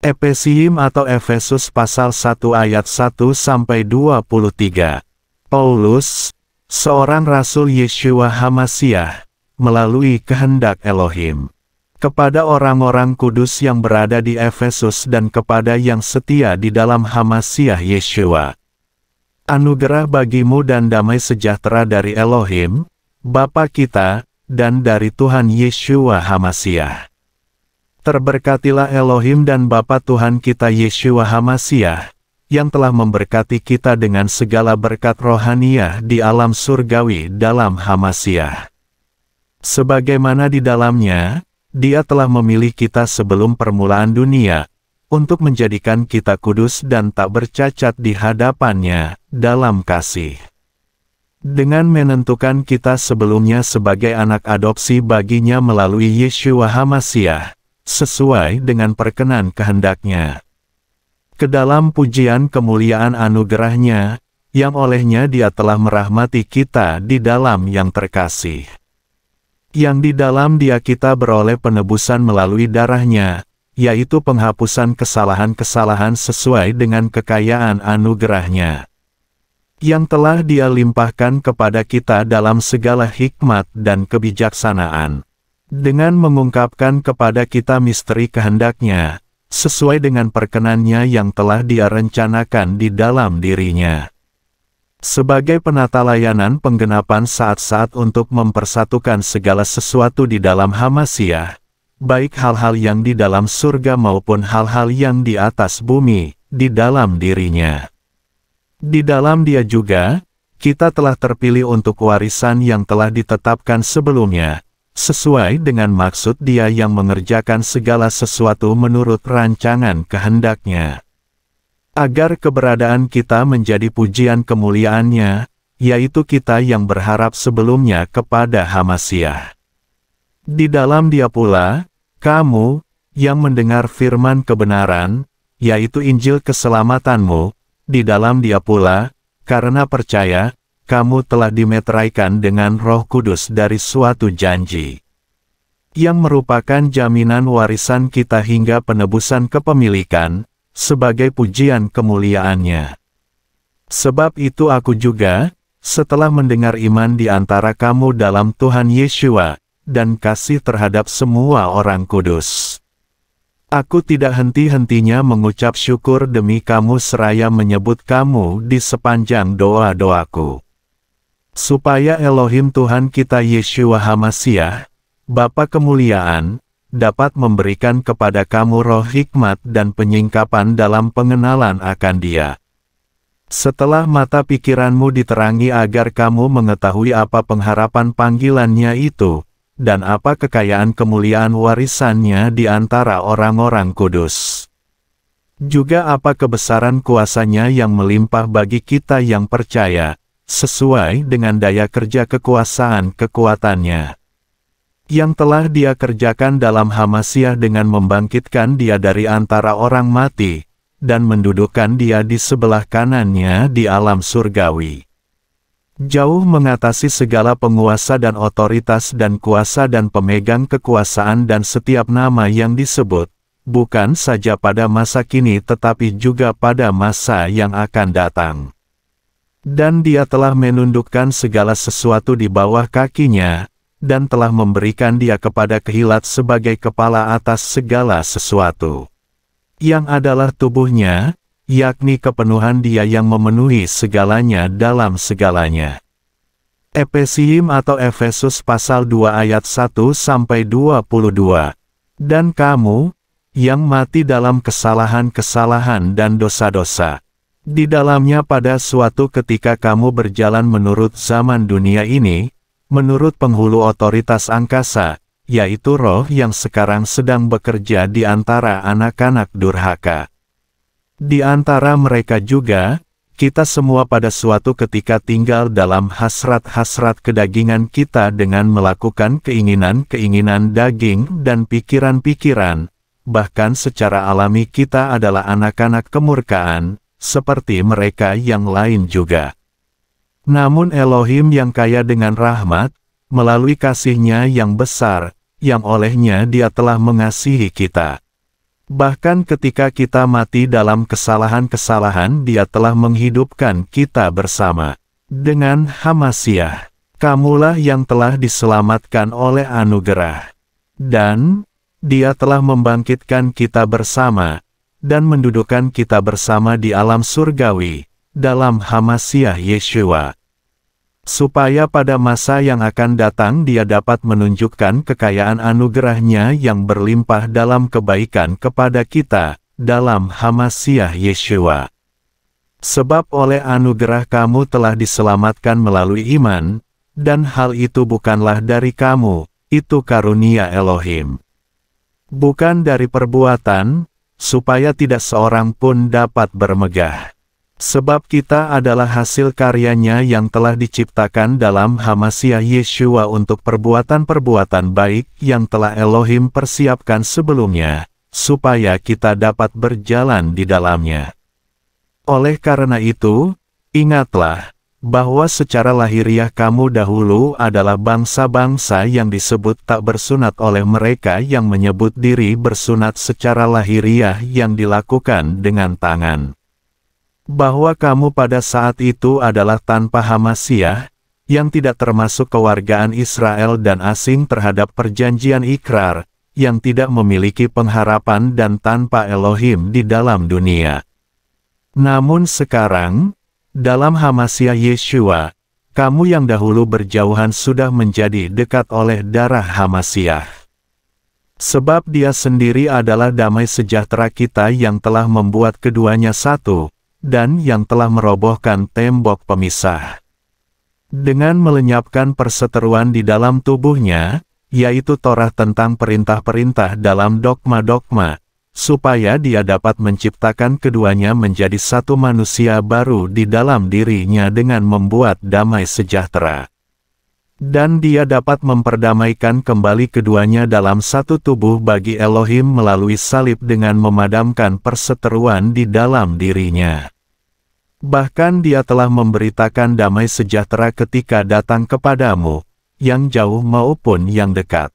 Epesiim atau Efesus pasal 1 ayat 1-23. Paulus, seorang Rasul Yeshua HaMasiah, melalui kehendak Elohim, kepada orang-orang kudus yang berada di Efesus dan kepada yang setia di dalam HaMasiah Yeshua. Anugerah bagimu dan damai sejahtera dari Elohim, Bapa kita, dan dari Tuhan Yeshua HaMasiah. Terberkatilah Elohim dan Bapa Tuhan kita Yeshua HaMasiah, yang telah memberkati kita dengan segala berkat rohaniah di alam surgawi dalam HaMasiah. Sebagaimana di dalamnya, Dia telah memilih kita sebelum permulaan dunia, untuk menjadikan kita kudus dan tak bercacat di hadapan-Nya dalam kasih. Dengan menentukan kita sebelumnya sebagai anak adopsi bagi-Nya melalui Yeshua HaMasiah, sesuai dengan perkenan kehendak-Nya. Ke dalam pujian kemuliaan anugerah-Nya, yang olehnya Dia telah merahmati kita di dalam yang terkasih. Yang di dalam Dia kita beroleh penebusan melalui darah-Nya, yaitu penghapusan kesalahan-kesalahan sesuai dengan kekayaan anugerah-Nya, yang telah Dia limpahkan kepada kita dalam segala hikmat dan kebijaksanaan, dengan mengungkapkan kepada kita misteri kehendak-Nya, sesuai dengan perkenan-Nya yang telah Dia rencanakan di dalam diri-Nya, sebagai penata layanan penggenapan saat-saat untuk mempersatukan segala sesuatu di dalam HaMasiah, baik hal-hal yang di dalam surga maupun hal-hal yang di atas bumi, di dalam diri-Nya. Di dalam Dia juga, kita telah terpilih untuk warisan yang telah ditetapkan sebelumnya, sesuai dengan maksud Dia yang mengerjakan segala sesuatu menurut rancangan kehendak-Nya, agar keberadaan kita menjadi pujian kemuliaan-Nya, yaitu kita yang berharap sebelumnya kepada HaMasiah. Di dalam Dia pula, kamu, yang mendengar firman kebenaran, yaitu Injil keselamatanmu, di dalam Dia pula, karena percaya, kamu telah dimeteraikan dengan Roh Kudus dari suatu janji, yang merupakan jaminan warisan kita hingga penebusan kepemilikan, sebagai pujian kemuliaan-Nya. Sebab itu aku juga, setelah mendengar iman di antara kamu dalam Tuhan Yeshua, dan kasih terhadap semua orang kudus, aku tidak henti-hentinya mengucap syukur demi kamu seraya menyebut kamu di sepanjang doa-doaku, supaya Elohim Tuhan kita Yeshua HaMasiah, Bapa kemuliaan, dapat memberikan kepada kamu roh hikmat dan penyingkapan dalam pengenalan akan Dia. Setelah mata pikiranmu diterangi agar kamu mengetahui apa pengharapan panggilan-Nya itu, dan apa kekayaan kemuliaan warisan-Nya di antara orang-orang kudus. Juga apa kebesaran kuasa-Nya yang melimpah bagi kita yang percaya, sesuai dengan daya kerja kekuasaan-kekuatan-Nya, yang telah Dia kerjakan dalam HaMasiah dengan membangkitkan Dia dari antara orang mati, dan mendudukkan Dia di sebelah kanan-Nya di alam surgawi, jauh mengatasi segala penguasa dan otoritas dan kuasa dan pemegang kekuasaan dan setiap nama yang disebut, bukan saja pada masa kini tetapi juga pada masa yang akan datang. Dan Dia telah menundukkan segala sesuatu di bawah kaki-Nya, dan telah memberikan Dia kepada Kehilat sebagai kepala atas segala sesuatu, yang adalah tubuh-Nya, yakni kepenuhan Dia yang memenuhi segalanya dalam segalanya. Epesiim atau Efesus pasal 2 ayat 1-22. Dan kamu, yang mati dalam kesalahan-kesalahan dan dosa-dosa, di dalamnya pada suatu ketika kamu berjalan menurut zaman dunia ini, menurut penghulu otoritas angkasa, yaitu roh yang sekarang sedang bekerja di antara anak-anak durhaka. Di antara mereka juga, kita semua pada suatu ketika tinggal dalam hasrat-hasrat kedagingan kita dengan melakukan keinginan-keinginan daging dan pikiran-pikiran, bahkan secara alami kita adalah anak-anak kemurkaan, seperti mereka yang lain juga. Namun Elohim yang kaya dengan rahmat, melalui kasih-Nya yang besar, yang olehnya Dia telah mengasihi kita, Bahkan ketika kita mati dalam kesalahan-kesalahan, Dia telah menghidupkan kita bersama dengan Hamasyah. Kamulah yang telah diselamatkan oleh anugerah. Dan Dia telah membangkitkan kita bersama dan mendudukkan kita bersama di alam surgawi dalam Hamasyah Yeshua, supaya pada masa yang akan datang Dia dapat menunjukkan kekayaan anugerah-Nya yang berlimpah dalam kebaikan kepada kita dalam Hamasyah Yeshua. Sebab oleh anugerah kamu telah diselamatkan melalui iman, dan hal itu bukanlah dari kamu, itu karunia Elohim. Bukan dari perbuatan, supaya tidak seorang pun dapat bermegah. Sebab kita adalah hasil karya-Nya yang telah diciptakan dalam Hamasyah Yeshua untuk perbuatan-perbuatan baik yang telah Elohim persiapkan sebelumnya, supaya kita dapat berjalan di dalamnya. Oleh karena itu, ingatlah, bahwa secara lahiriah kamu dahulu adalah bangsa-bangsa yang disebut tak bersunat oleh mereka yang menyebut diri bersunat secara lahiriah yang dilakukan dengan tangan. Bahwa kamu pada saat itu adalah tanpa Hamasyah, yang tidak termasuk kewargaan Israel dan asing terhadap perjanjian ikrar, yang tidak memiliki pengharapan dan tanpa Elohim di dalam dunia. Namun sekarang, dalam Hamasyah Yeshua, kamu yang dahulu berjauhan sudah menjadi dekat oleh darah Hamasyah. Sebab Dia sendiri adalah damai sejahtera kita yang telah membuat keduanya satu, dan yang telah merobohkan tembok pemisah. Dengan melenyapkan perseteruan di dalam tubuhnya, yaitu Torah tentang perintah-perintah dalam dogma-dogma, supaya Dia dapat menciptakan keduanya menjadi satu manusia baru di dalam dirinya dengan membuat damai sejahtera. Dan Dia dapat memperdamaikan kembali keduanya dalam satu tubuh bagi Elohim melalui salib dengan memadamkan perseteruan di dalam dirinya. Bahkan Dia telah memberitakan damai sejahtera ketika datang kepadamu, yang jauh maupun yang dekat.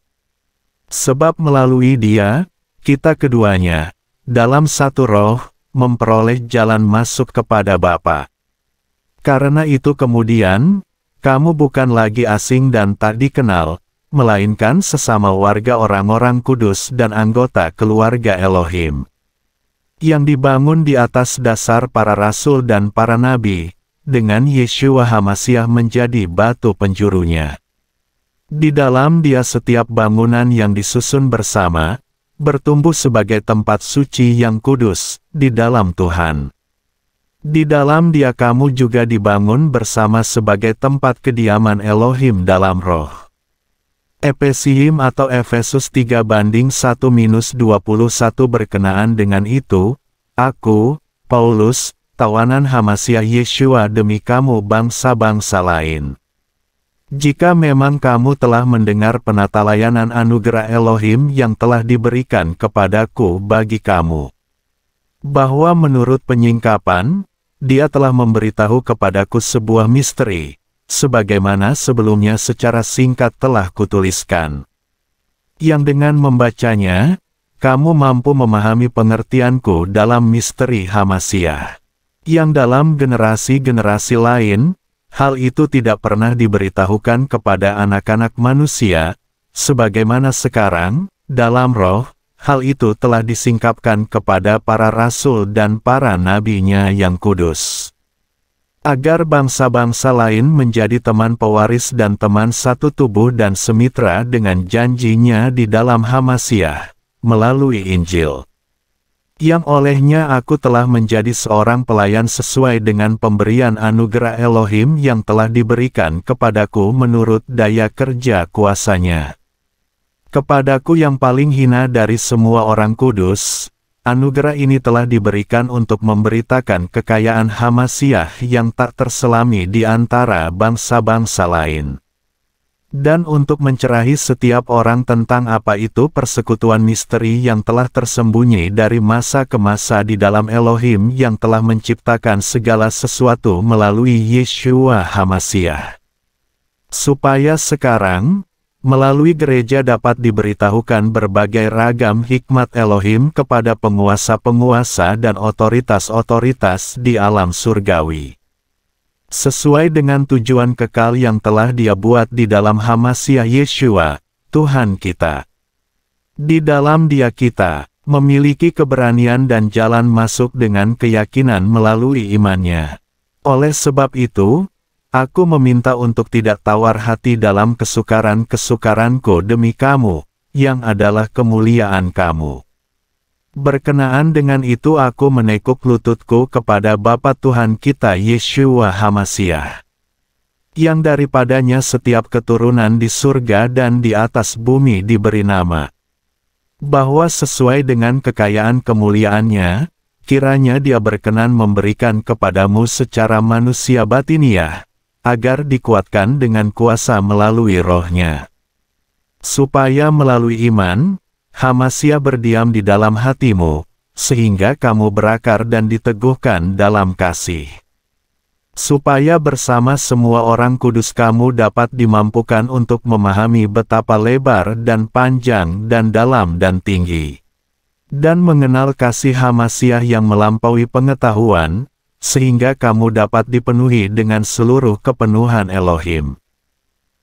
Sebab melalui Dia, kita keduanya, dalam satu roh, memperoleh jalan masuk kepada Bapa. Karena itu kemudian, kamu bukan lagi asing dan tak dikenal, melainkan sesama warga orang-orang kudus dan anggota keluarga Elohim, yang dibangun di atas dasar para rasul dan para nabi, dengan Yeshua Hamasyah menjadi batu penjurunya. Di dalam Dia setiap bangunan yang disusun bersama, bertumbuh sebagai tempat suci yang kudus, di dalam Tuhan. Di dalam Dia kamu juga dibangun bersama sebagai tempat kediaman Elohim dalam roh. Efesiim atau Efesus 3:1-21 berkenaan dengan itu, aku, Paulus, tawanan Hamasyah Yeshua demi kamu bangsa-bangsa lain. Jika memang kamu telah mendengar penatalayanan anugerah Elohim yang telah diberikan kepadaku bagi kamu, bahwa menurut penyingkapan, Dia telah memberitahu kepadaku sebuah misteri, sebagaimana sebelumnya secara singkat telah kutuliskan. Yang dengan membacanya, kamu mampu memahami pengertianku dalam misteri Hamasyah, yang dalam generasi-generasi lain, hal itu tidak pernah diberitahukan kepada anak-anak manusia, sebagaimana sekarang, dalam roh, hal itu telah disingkapkan kepada para rasul dan para nabi-Nya yang kudus, agar bangsa-bangsa lain menjadi teman pewaris dan teman satu tubuh dan semitra dengan janji-Nya di dalam Hamasyah, melalui Injil, yang olehnya aku telah menjadi seorang pelayan sesuai dengan pemberian anugerah Elohim yang telah diberikan kepadaku menurut daya kerja kuasa-Nya. Kepadaku yang paling hina dari semua orang kudus, anugerah ini telah diberikan untuk memberitakan kekayaan Hamasyah yang tak terselami di antara bangsa-bangsa lain, dan untuk mencerahi setiap orang tentang apa itu persekutuan misteri yang telah tersembunyi dari masa ke masa di dalam Elohim yang telah menciptakan segala sesuatu melalui Yeshua Hamasyah, supaya sekarang, Melalui gereja dapat diberitahukan berbagai ragam hikmat Elohim kepada penguasa-penguasa dan otoritas-otoritas di alam surgawi. Sesuai dengan tujuan kekal yang telah Dia buat di dalam Hamasiah Yeshua, Tuhan kita. Di dalam Dia kita memiliki keberanian dan jalan masuk dengan keyakinan melalui imannya. Oleh sebab itu, aku meminta untuk tidak tawar hati dalam kesukaran-kesukaranku demi kamu, yang adalah kemuliaan kamu. Berkenaan dengan itu aku menekuk lututku kepada Bapa Tuhan kita Yeshua Hamasiah, yang daripadanya setiap keturunan di surga dan di atas bumi diberi nama, bahwa sesuai dengan kekayaan kemuliaannya, kiranya Dia berkenan memberikan kepadamu secara manusia batiniah, agar dikuatkan dengan kuasa melalui Roh-Nya, supaya melalui iman, Hamasiah berdiam di dalam hatimu, sehingga kamu berakar dan diteguhkan dalam kasih. Supaya bersama semua orang kudus kamu dapat dimampukan untuk memahami betapa lebar dan panjang dan dalam dan tinggi, dan mengenal kasih Hamasiah yang melampaui pengetahuan, sehingga kamu dapat dipenuhi dengan seluruh kepenuhan Elohim.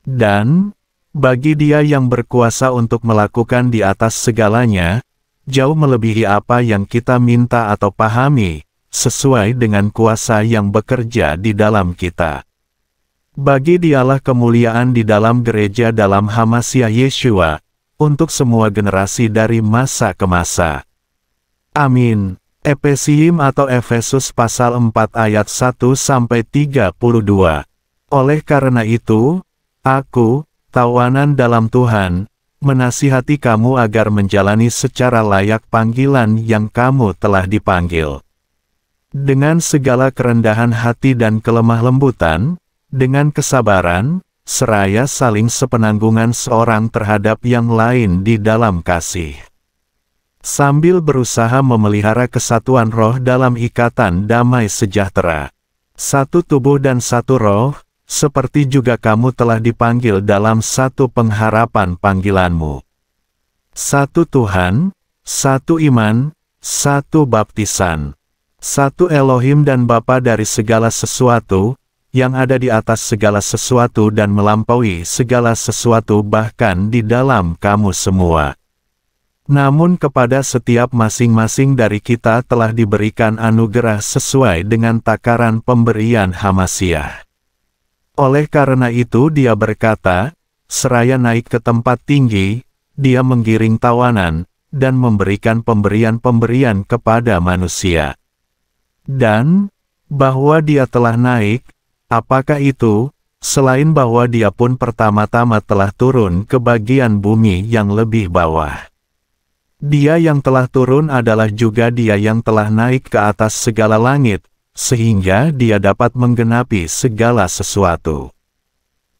Dan bagi Dia yang berkuasa untuk melakukan di atas segalanya, jauh melebihi apa yang kita minta atau pahami, sesuai dengan kuasa yang bekerja di dalam kita. Bagi Dialah kemuliaan di dalam gereja dalam Hamasiah Yeshua, untuk semua generasi dari masa ke masa. Amin. Efesiim atau Efesus pasal 4 ayat 1-32. Oleh karena itu, aku, tawanan dalam Tuhan, menasihati kamu agar menjalani secara layak panggilan yang kamu telah dipanggil. Dengan segala kerendahan hati dan kelemah lembutan, dengan kesabaran, seraya saling sepenanggungan seorang terhadap yang lain di dalam kasih. Sambil berusaha memelihara kesatuan roh dalam ikatan damai sejahtera. Satu tubuh dan satu roh, seperti juga kamu telah dipanggil dalam satu pengharapan panggilanmu. Satu Tuhan, satu iman, satu baptisan. Satu Elohim dan Bapa dari segala sesuatu, yang ada di atas segala sesuatu dan melampaui segala sesuatu bahkan di dalam kamu semua. Namun kepada setiap masing-masing dari kita telah diberikan anugerah sesuai dengan takaran pemberian Hamasiah. Oleh karena itu Dia berkata, seraya naik ke tempat tinggi, Dia menggiring tawanan, dan memberikan pemberian-pemberian kepada manusia. Dan, bahwa Dia telah naik, apakah itu, selain bahwa Dia pun pertama-tama telah turun ke bagian bumi yang lebih bawah. Dia yang telah turun adalah juga Dia yang telah naik ke atas segala langit, sehingga Dia dapat menggenapi segala sesuatu.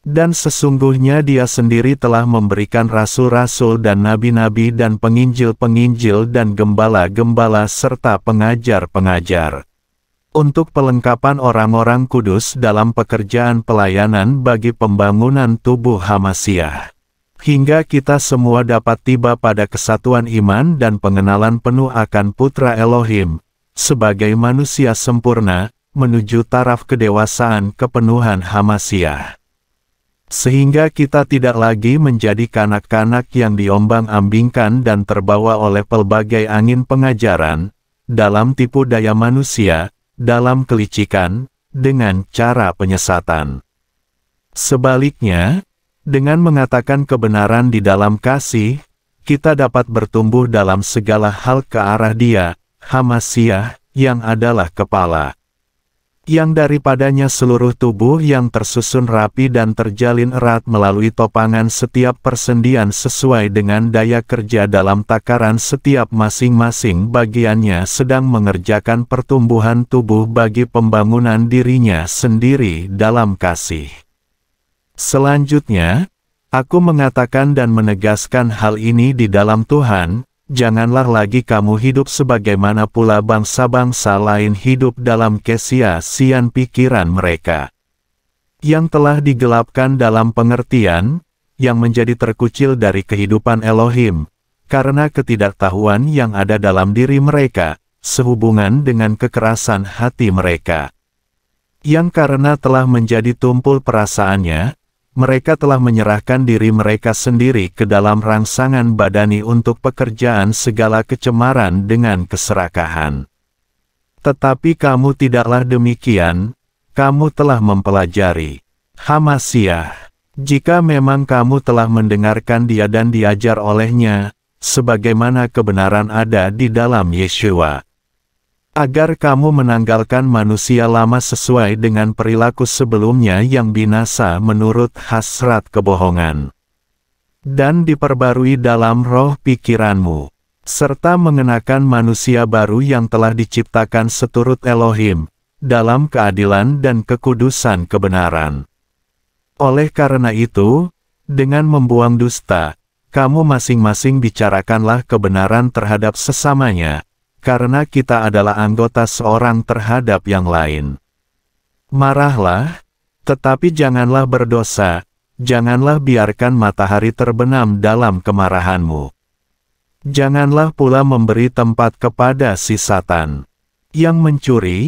Dan sesungguhnya Dia sendiri telah memberikan rasul-rasul dan nabi-nabi dan penginjil-penginjil dan gembala-gembala serta pengajar-pengajar, untuk pelengkapan orang-orang kudus dalam pekerjaan pelayanan bagi pembangunan tubuh Hamasiah, hingga kita semua dapat tiba pada kesatuan iman dan pengenalan penuh akan Putra Elohim, sebagai manusia sempurna, menuju taraf kedewasaan kepenuhan Hamasiah. Sehingga kita tidak lagi menjadi kanak-kanak yang diombang-ambingkan dan terbawa oleh pelbagai angin pengajaran, dalam tipu daya manusia, dalam kelicikan, dengan cara penyesatan. Sebaliknya, dengan mengatakan kebenaran di dalam kasih, kita dapat bertumbuh dalam segala hal ke arah Dia, Hamasiah, yang adalah kepala, yang daripadanya seluruh tubuh yang tersusun rapi dan terjalin erat melalui topangan setiap persendian sesuai dengan daya kerja dalam takaran setiap masing-masing bagiannya sedang mengerjakan pertumbuhan tubuh bagi pembangunan dirinya sendiri dalam kasih. Selanjutnya, aku mengatakan dan menegaskan hal ini di dalam Tuhan, janganlah lagi kamu hidup sebagaimana pula bangsa-bangsa lain hidup dalam kesia-sian pikiran mereka, yang telah digelapkan dalam pengertian, yang menjadi terkucil dari kehidupan Elohim, karena ketidaktahuan yang ada dalam diri mereka, sehubungan dengan kekerasan hati mereka. Yang karena telah menjadi tumpul perasaannya, mereka telah menyerahkan diri mereka sendiri ke dalam rangsangan badani untuk pekerjaan segala kecemaran dengan keserakahan. Tetapi kamu tidaklah demikian, kamu telah mempelajari Hamasiah. Jika memang kamu telah mendengarkan dia dan diajar olehnya, sebagaimana kebenaran ada di dalam Yeshua, agar kamu menanggalkan manusia lama sesuai dengan perilaku sebelumnya yang binasa menurut hasrat kebohongan, dan diperbarui dalam roh pikiranmu, serta mengenakan manusia baru yang telah diciptakan seturut Elohim, dalam keadilan dan kekudusan kebenaran. Oleh karena itu, dengan membuang dusta, kamu masing-masing bicarakanlah kebenaran terhadap sesamanya, karena kita adalah anggota seorang terhadap yang lain. Marahlah, tetapi janganlah berdosa, janganlah biarkan matahari terbenam dalam kemarahanmu. Janganlah pula memberi tempat kepada si Satan. Yang mencuri,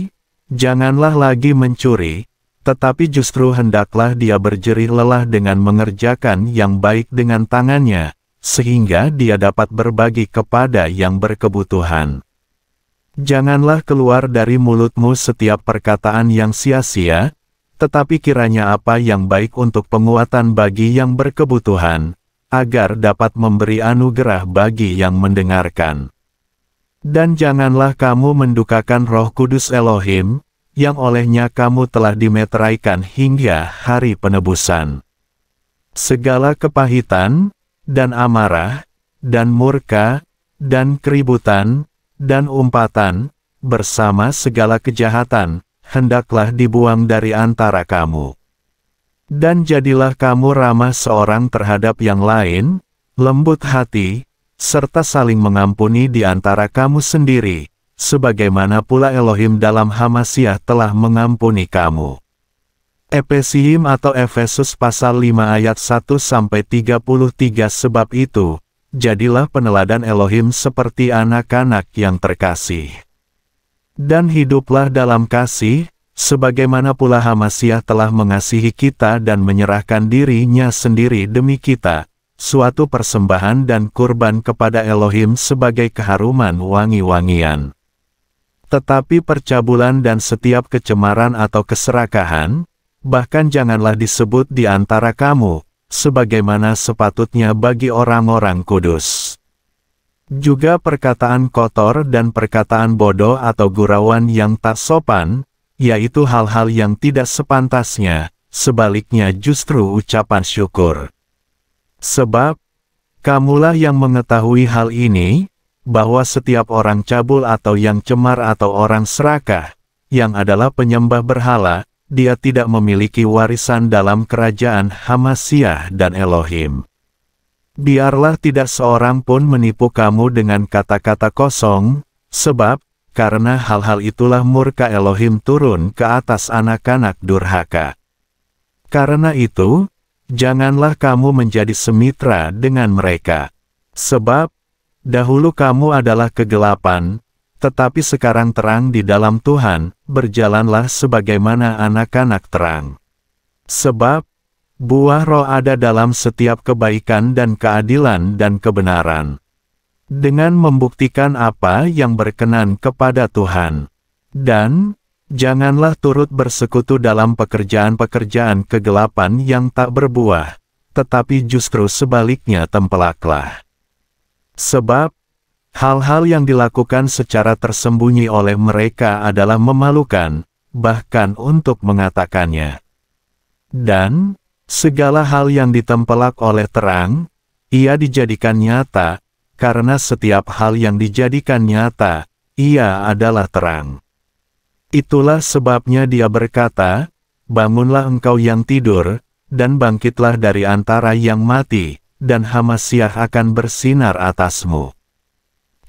janganlah lagi mencuri, tetapi justru hendaklah dia berjerih lelah dengan mengerjakan yang baik dengan tangannya, sehingga dia dapat berbagi kepada yang berkebutuhan. Janganlah keluar dari mulutmu setiap perkataan yang sia-sia, tetapi kiranya apa yang baik untuk penguatan bagi yang berkebutuhan, agar dapat memberi anugerah bagi yang mendengarkan. Dan janganlah kamu mendukakan Roh Kudus Elohim, yang olehnya kamu telah dimeteraikan hingga hari penebusan. Segala kepahitan, dan amarah, dan murka, dan keributan, dan umpatan, bersama segala kejahatan, hendaklah dibuang dari antara kamu. Dan jadilah kamu ramah seorang terhadap yang lain, lembut hati, serta saling mengampuni di antara kamu sendiri, sebagaimana pula Elohim dalam Hamasiah telah mengampuni kamu. Efesiim atau Efesus pasal 5 ayat 1-33. Sebab itu, jadilah peneladan Elohim seperti anak-anak yang terkasih. Dan hiduplah dalam kasih, sebagaimana pula Hamasiah telah mengasihi kita dan menyerahkan dirinya sendiri demi kita, suatu persembahan dan kurban kepada Elohim sebagai keharuman wangi-wangian. Tetapi percabulan dan setiap kecemaran atau keserakahan, bahkan janganlah disebut di antara kamu, sebagaimana sepatutnya bagi orang-orang kudus. Juga perkataan kotor dan perkataan bodoh atau gurauan yang tak sopan, yaitu hal-hal yang tidak sepantasnya, sebaliknya justru ucapan syukur. Sebab, kamulah yang mengetahui hal ini, bahwa setiap orang cabul atau yang cemar atau orang serakah, yang adalah penyembah berhala, dia tidak memiliki warisan dalam kerajaan Hamasiah dan Elohim. Biarlah tidak seorang pun menipu kamu dengan kata-kata kosong, sebab, karena hal-hal itulah murka Elohim turun ke atas anak-anak durhaka. Karena itu, janganlah kamu menjadi semitra dengan mereka. Sebab, dahulu kamu adalah kegelapan, tetapi sekarang terang di dalam Tuhan, berjalanlah sebagaimana anak-anak terang. Sebab, buah roh ada dalam setiap kebaikan dan keadilan dan kebenaran, dengan membuktikan apa yang berkenan kepada Tuhan. Dan, janganlah turut bersekutu dalam pekerjaan-pekerjaan kegelapan yang tak berbuah, tetapi justru sebaliknya tempelaklah. Sebab, hal-hal yang dilakukan secara tersembunyi oleh mereka adalah memalukan, bahkan untuk mengatakannya. Dan, segala hal yang ditempelak oleh terang, ia dijadikan nyata, karena setiap hal yang dijadikan nyata, ia adalah terang. Itulah sebabnya dia berkata, bangunlah engkau yang tidur, dan bangkitlah dari antara yang mati, dan Hamasiah akan bersinar atasmu.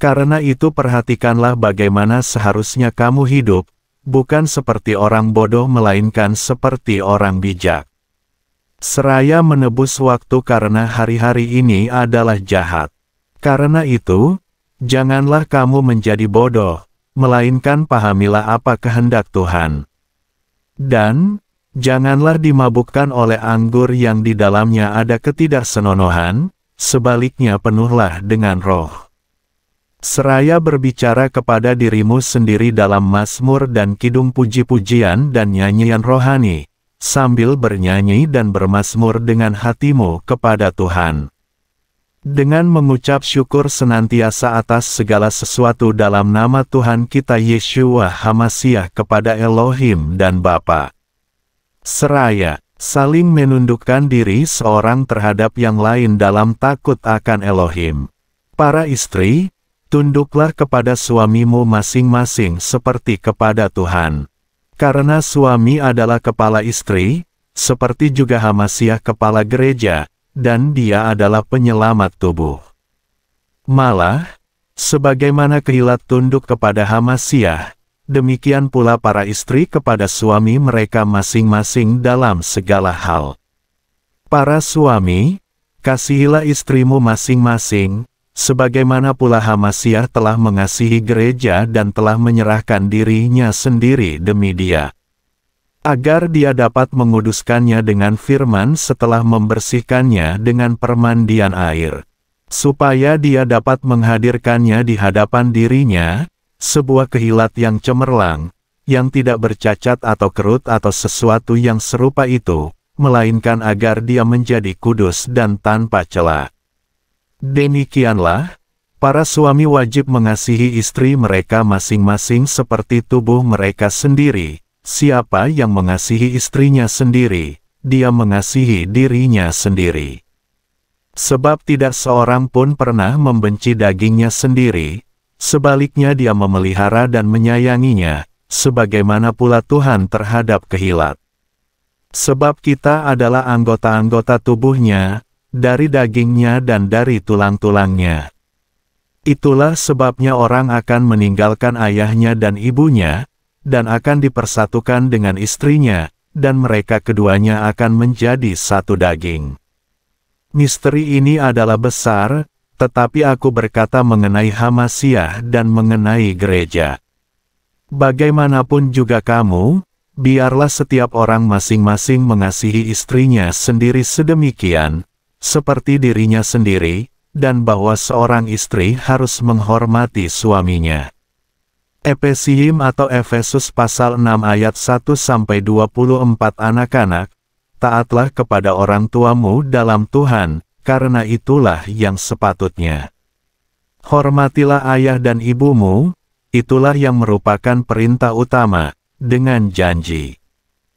Karena itu perhatikanlah bagaimana seharusnya kamu hidup, bukan seperti orang bodoh melainkan seperti orang bijak. seraya menebus waktu karena hari-hari ini adalah jahat. Karena itu, janganlah kamu menjadi bodoh, melainkan pahamilah apa kehendak Tuhan. Dan, janganlah dimabukkan oleh anggur yang di dalamnya ada ketidaksenonohan, sebaliknya penuhlah dengan roh. Seraya berbicara kepada dirimu sendiri dalam mazmur dan kidung puji-pujian dan nyanyian rohani, sambil bernyanyi dan bermazmur dengan hatimu kepada Tuhan. Dengan mengucap syukur senantiasa atas segala sesuatu dalam nama Tuhan kita Yeshua HaMasiah kepada Elohim dan Bapa. Seraya saling menundukkan diri seorang terhadap yang lain dalam takut akan Elohim. Para istri, tunduklah kepada suamimu masing-masing seperti kepada Tuhan. Karena suami adalah kepala istri, seperti juga HaMasiah kepala gereja, dan dia adalah penyelamat tubuh. Malah, sebagaimana kehilat tunduk kepada HaMasiah, demikian pula para istri kepada suami mereka masing-masing dalam segala hal. Para suami, kasihilah istrimu masing-masing, sebagaimana pula HaMasiah telah mengasihi gereja dan telah menyerahkan dirinya sendiri demi dia, agar dia dapat menguduskannya dengan firman setelah membersihkannya dengan permandian air, supaya dia dapat menghadirkannya di hadapan dirinya, sebuah kehilat yang cemerlang, yang tidak bercacat atau kerut atau sesuatu yang serupa itu, melainkan agar dia menjadi kudus dan tanpa cela. Demikianlah, para suami wajib mengasihi istri mereka masing-masing seperti tubuh mereka sendiri. Siapa yang mengasihi istrinya sendiri, dia mengasihi dirinya sendiri. Sebab tidak seorang pun pernah membenci dagingnya sendiri, sebaliknya dia memelihara dan menyayanginya, sebagaimana pula Tuhan terhadap kehilat. Sebab kita adalah anggota-anggota tubuhnya, dari dagingnya dan dari tulang-tulangnya. Itulah sebabnya orang akan meninggalkan ayahnya dan ibunya, dan akan dipersatukan dengan istrinya, dan mereka keduanya akan menjadi satu daging. Misteri ini adalah besar, tetapi aku berkata mengenai HaMasiah dan mengenai gereja. Bagaimanapun juga kamu, biarlah setiap orang masing-masing mengasihi istrinya sendiri sedemikian, seperti dirinya sendiri, dan bahwa seorang istri harus menghormati suaminya. Efesium atau Efesus pasal 6 ayat 1-24. Anak-anak, taatlah kepada orang tuamu dalam Tuhan, karena itulah yang sepatutnya. Hormatilah ayah dan ibumu, itulah yang merupakan perintah utama, dengan janji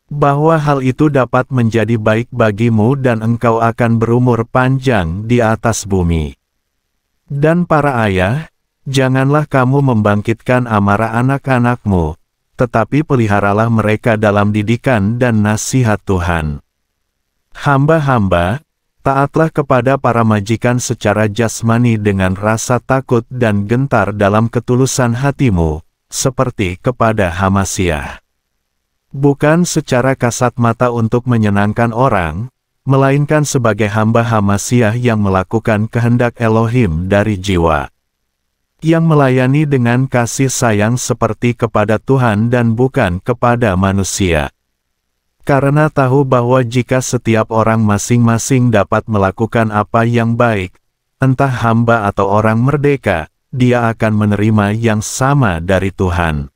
bahwa hal itu dapat menjadi baik bagimu dan engkau akan berumur panjang di atas bumi. Dan para ayah, janganlah kamu membangkitkan amarah anak-anakmu, tetapi peliharalah mereka dalam didikan dan nasihat Tuhan. Hamba-hamba, taatlah kepada para majikan secara jasmani dengan rasa takut dan gentar dalam ketulusan hatimu, seperti kepada HaMasiah. Bukan secara kasat mata untuk menyenangkan orang, melainkan sebagai hamba HaMasiah yang melakukan kehendak Elohim dari jiwa, yang melayani dengan kasih sayang seperti kepada Tuhan dan bukan kepada manusia. Karena tahu bahwa jika setiap orang masing-masing dapat melakukan apa yang baik, entah hamba atau orang merdeka, dia akan menerima yang sama dari Tuhan.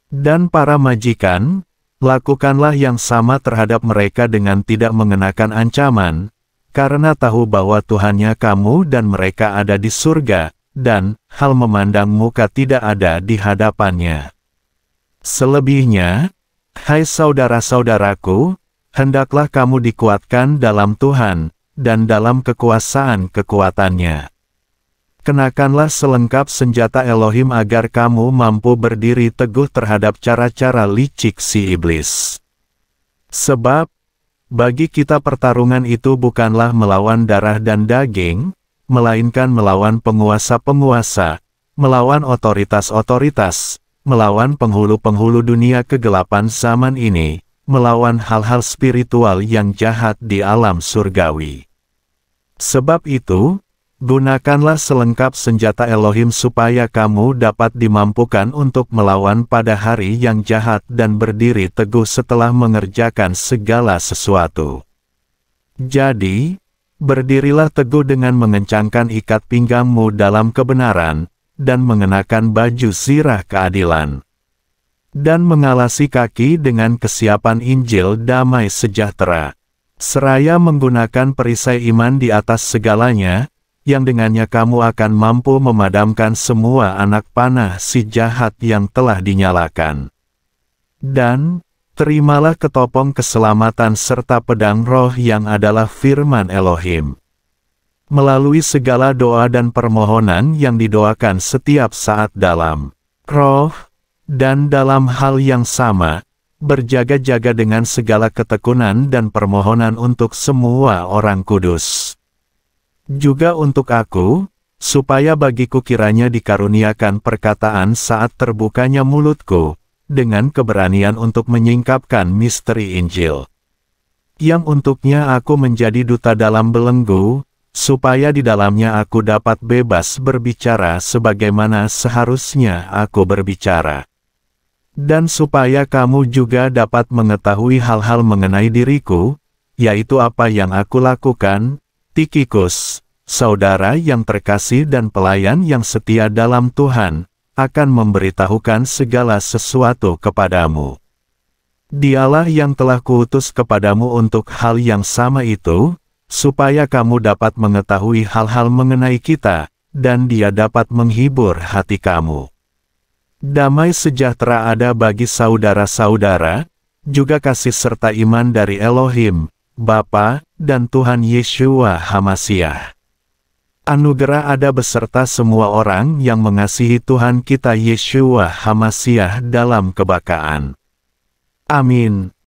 Dan para majikan, lakukanlah yang sama terhadap mereka dengan tidak mengenakan ancaman, karena tahu bahwa Tuhannya kamu dan mereka ada di surga, dan hal memandang muka tidak ada di hadapannya. Selebihnya, hai saudara-saudaraku, hendaklah kamu dikuatkan dalam Tuhan, dan dalam kekuasaan-kekuatannya. Kenakanlah selengkap senjata Elohim agar kamu mampu berdiri teguh terhadap cara-cara licik si iblis. Sebab, bagi kita pertarungan itu bukanlah melawan darah dan daging, melainkan melawan penguasa-penguasa, melawan otoritas-otoritas, melawan penghulu-penghulu dunia kegelapan zaman ini, melawan hal-hal spiritual yang jahat di alam surgawi. Sebab itu, gunakanlah selengkap senjata Elohim supaya kamu dapat dimampukan untuk melawan pada hari yang jahat dan berdiri teguh setelah mengerjakan segala sesuatu. Jadi, berdirilah teguh dengan mengencangkan ikat pinggangmu dalam kebenaran, dan mengenakan baju zirah keadilan. Dan mengalasi kaki dengan kesiapan Injil damai sejahtera. Seraya menggunakan perisai iman di atas segalanya, yang dengannya kamu akan mampu memadamkan semua anak panah si jahat yang telah dinyalakan. Dan, terimalah ketopong keselamatan serta pedang roh yang adalah firman Elohim. Melalui segala doa dan permohonan yang didoakan setiap saat dalam roh, dan dalam hal yang sama, berjaga-jaga dengan segala ketekunan dan permohonan untuk semua orang kudus. Juga untuk aku, supaya bagiku kiranya dikaruniakan perkataan saat terbukanya mulutku, dengan keberanian untuk menyingkapkan misteri Injil. Yang untuknya aku menjadi duta dalam belenggu, supaya di dalamnya aku dapat bebas berbicara sebagaimana seharusnya aku berbicara. Dan supaya kamu juga dapat mengetahui hal-hal mengenai diriku, yaitu apa yang aku lakukan, Tikhikus, saudara yang terkasih dan pelayan yang setia dalam Tuhan, akan memberitahukan segala sesuatu kepadamu. Dialah yang telah kuutus kepadamu untuk hal yang sama itu, supaya kamu dapat mengetahui hal-hal mengenai kita, dan Dia dapat menghibur hati kamu. Damai sejahtera ada bagi saudara-saudara, juga kasih serta iman dari Elohim, Bapa, dan Tuhan Yeshua HaMasiah. Anugerah ada beserta semua orang yang mengasihi Tuhan kita Yeshua HaMasiah dalam kebakaan. Amin.